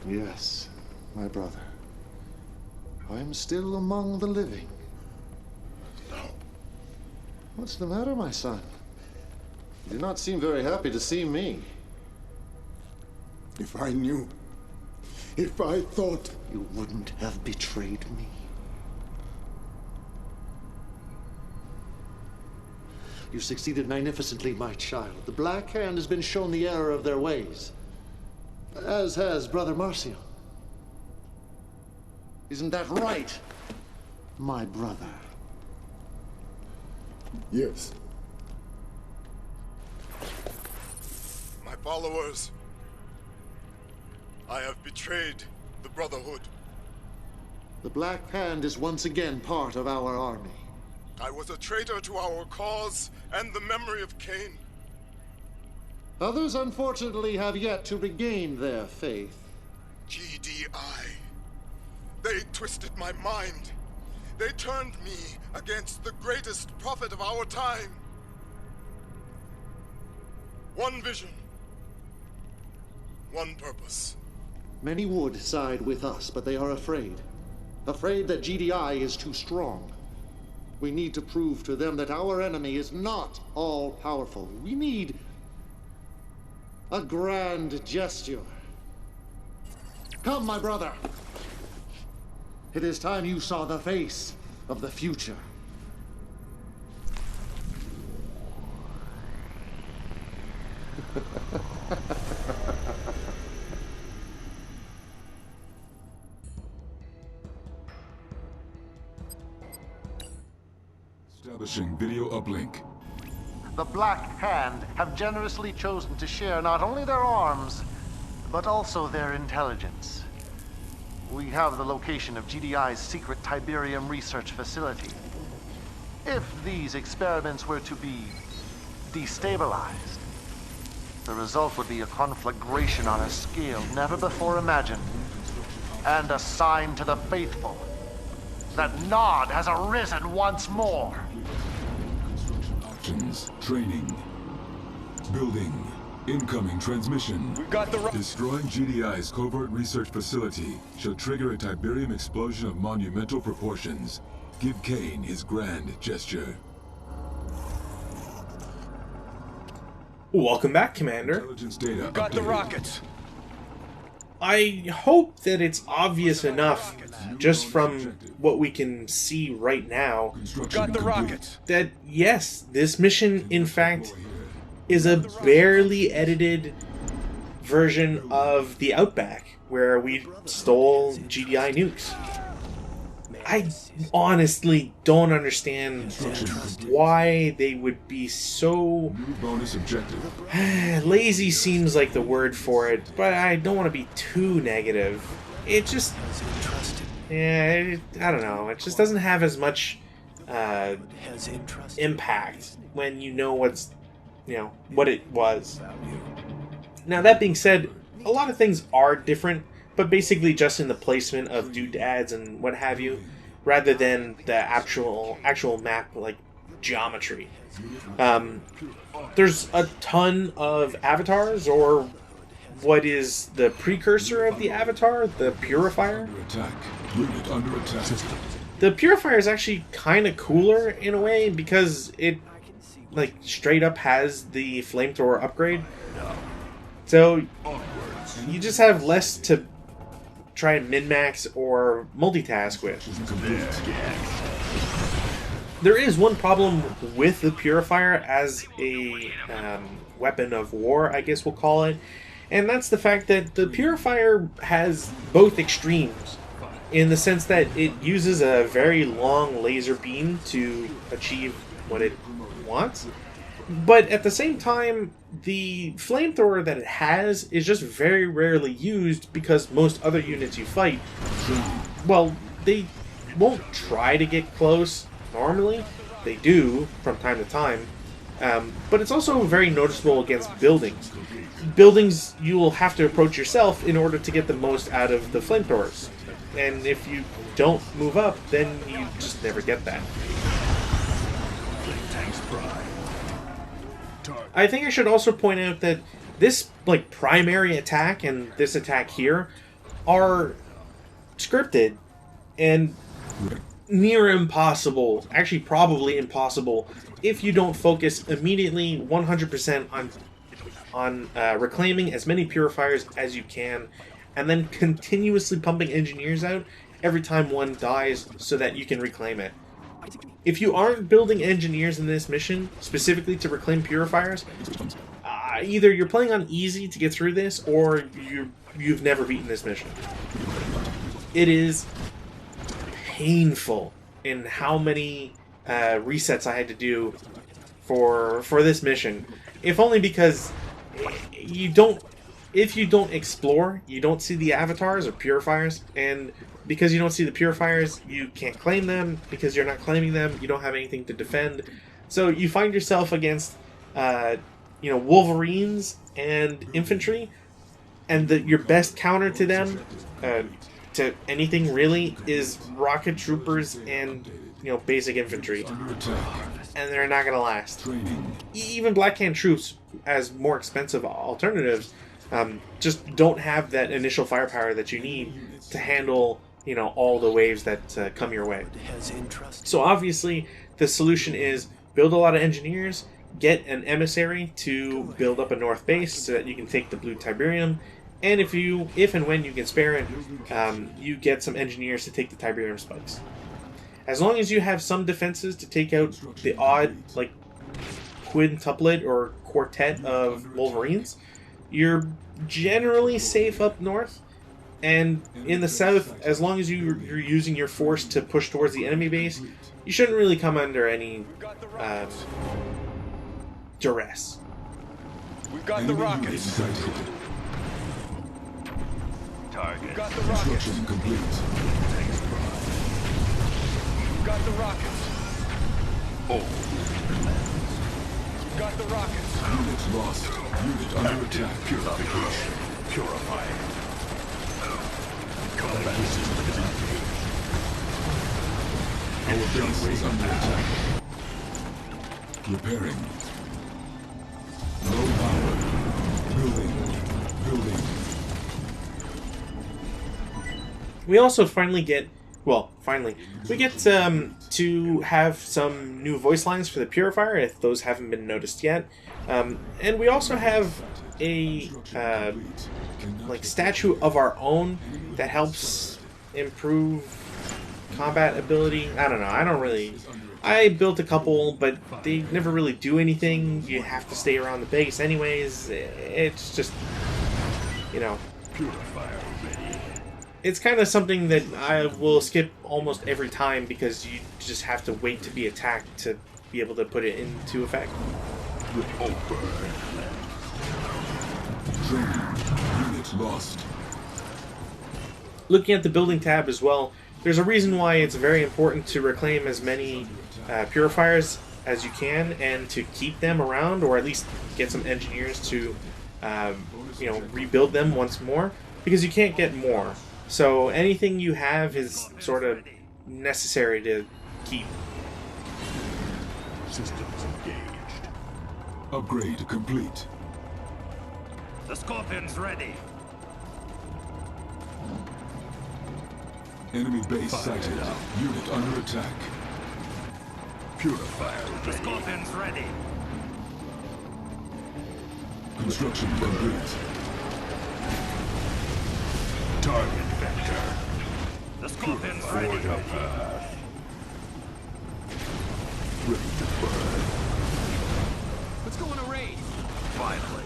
Yes, my brother. I am still among the living. No. What's the matter, my son? You do not seem very happy to see me. If I knew, if I thought... You wouldn't have betrayed me. You succeeded magnificently, my child. The Black Hand has been shown the error of their ways, as has Brother Marcio. Isn't that right, my brother? Yes. My followers, I have betrayed the Brotherhood. The Black Hand is once again part of our army. I was a traitor to our cause and the memory of Cain. Others, unfortunately, have yet to regain their faith. GDI. They twisted my mind. They turned me against the greatest prophet of our time. One vision. One purpose. Many would side with us, but they are afraid. Afraid that GDI is too strong. We need to prove to them that our enemy is not all-powerful. We need a grand gesture. Come, my brother. It is time you saw the face of the future. Establishing video uplink. The Black Hand have generously chosen to share not only their arms, but also their intelligence. We have the location of GDI's secret Tiberium research facility. If these experiments were to be destabilized, the result would be a conflagration on a scale never before imagined, and a sign to the faithful that Nod has arisen once more. Options. Training. Building. Incoming transmission. We've got the Destroying GDI's covert research facility shall trigger a Tiberium explosion of monumental proportions. Give Cain his grand gesture. Welcome back, Commander. Intelligence data got the updated. rockets. I hope that it's obvious enough, just from what we can see right now, Construction Got the complete. rockets. that yes, this mission, in fact, is a barely edited version of the Outback, where we stole GDI nukes. I honestly don't understand why they would be so... New bonus objective. lazy seems like the word for it, but I don't want to be too negative. It just... yeah, I don't know. It just doesn't have as much impact when you know what's... what it was. Now, that being said, a lot of things are different, but basically just in the placement of doodads and what have you, rather than the actual map, like, geometry. There's a ton of avatars, or what is the precursor of the avatar, the Purifier. Under attack. Unit under attack. The Purifier is actually kind of cooler in a way, because it, like, straight up has the flamethrower upgrade. So you just have less to try and min-max or multitask with. There is one problem with the Purifier as a weapon of war, I guess we'll call it, and that's the fact that the Purifier has both extremes, in the sense that it uses a very long laser beam to achieve what it wants, but at the same time, the flamethrower that it has is just very rarely used, because most other units you fight, well, they won't try to get close normally. They do from time to time, but it's also very noticeable against buildings. Buildings you will have to approach yourself in order to get the most out of the flamethrowers, and if you don't move up, then you just never get that. I think I should also point out that this, like, primary attack and this attack here are scripted and near impossible, actually probably impossible, if you don't focus immediately 100% on reclaiming as many purifiers as you can, and then continuously pumping engineers out every time one dies so that you can reclaim it. If you aren't building engineers in this mission specifically to reclaim purifiers, either you're playing on easy to get through this, or you've never beaten this mission. It is painful in how many resets I had to do for this mission. If only because if you don't explore, you don't see the avatars or purifiers, and because you don't see the purifiers, you can't claim them. Because you're not claiming them, you don't have anything to defend. So you find yourself against Wolverines and infantry, and your best counter to them, to anything really, is rocket troopers and basic infantry, and they're not gonna last. Even Black Hand troops, as more expensive alternatives, just don't have that initial firepower that you need to handle all the waves that come your way. So obviously the solution is build a lot of engineers, get an emissary to build up a north base so that you can take the blue Tiberium, and if and when you can spare it, you get some engineers to take the Tiberium spikes. As long as you have some defenses to take out the odd quintuplet or quartet of Wolverines, you're generally safe up north. And in the south, as long as you're using your force to push towards the enemy base, you shouldn't really come under any duress. We've got the rockets. Target. We've got the rockets. Construction complete. We've got the rockets. Oh. We've got the rockets. Unit lost. Unit under attack. Purification. Purifying. Combat system is engaged. Our base is under attack. Repairing. Low power. Building. Building. We also finally get to have some new voice lines for the Purifier, if those haven't been noticed yet. And we also have a statue of our own that helps improve combat ability. I don't know. I built a couple, but they never really do anything. You have to stay around the base anyways. It's just, Purifier ready. it's kind of something that I will skip almost every time because you just have to wait to be attacked to be able to put it into effect. Training. Unit lost. Looking at the building tab as well, there's a reason why it's very important to reclaim as many purifiers as you can and to keep them around, or at least get some engineers to rebuild them once more, because you can't get more. So anything you have is sort of necessary to keep. Systems engaged. Upgrade complete. The Scorpion's ready. Enemy base sighted. Unit under attack. Purifier ready. The Scorpion's ready. Construction complete. Target vector. The Scorpion's ready. Path. Ready to burn. Let's go on a raid. Finally.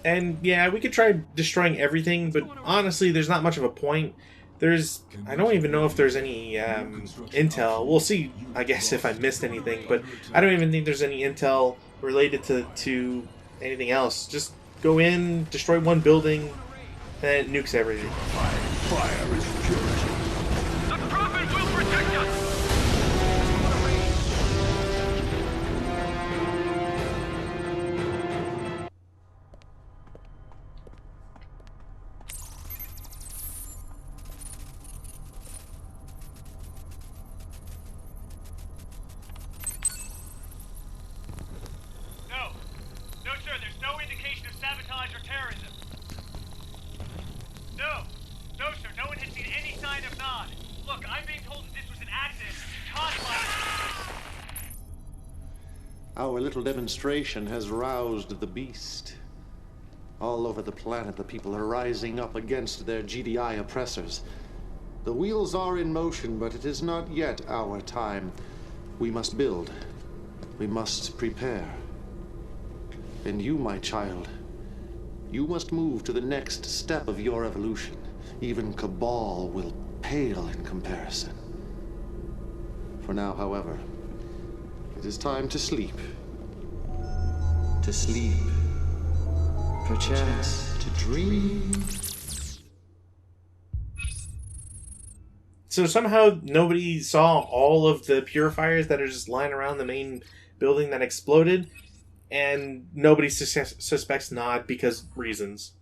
And yeah, we could try destroying everything, but honestly, there's not much of a point. I don't even know if there's any intel. We'll see, I guess, if I missed anything, but I don't even think there's any intel related to anything else. Just go in, destroy one building, and it nukes everything. Fire is purity. The Prophet will protect us! No, sir, there's no indication of sabotage or terrorism. Look, I'm being told that this was an accident caused by... Our little demonstration has roused the beast. All over the planet, the people are rising up against their GDI oppressors. The wheels are in motion, but it is not yet our time. We must build. We must prepare. And you, my child, you must move to the next step of your evolution. Even Cabal will pale in comparison. For now, however, it is time to sleep. To sleep. Perchance to dream. So somehow nobody saw all of the purifiers that are just lying around the main building that exploded, and nobody suspects Nod because reasons.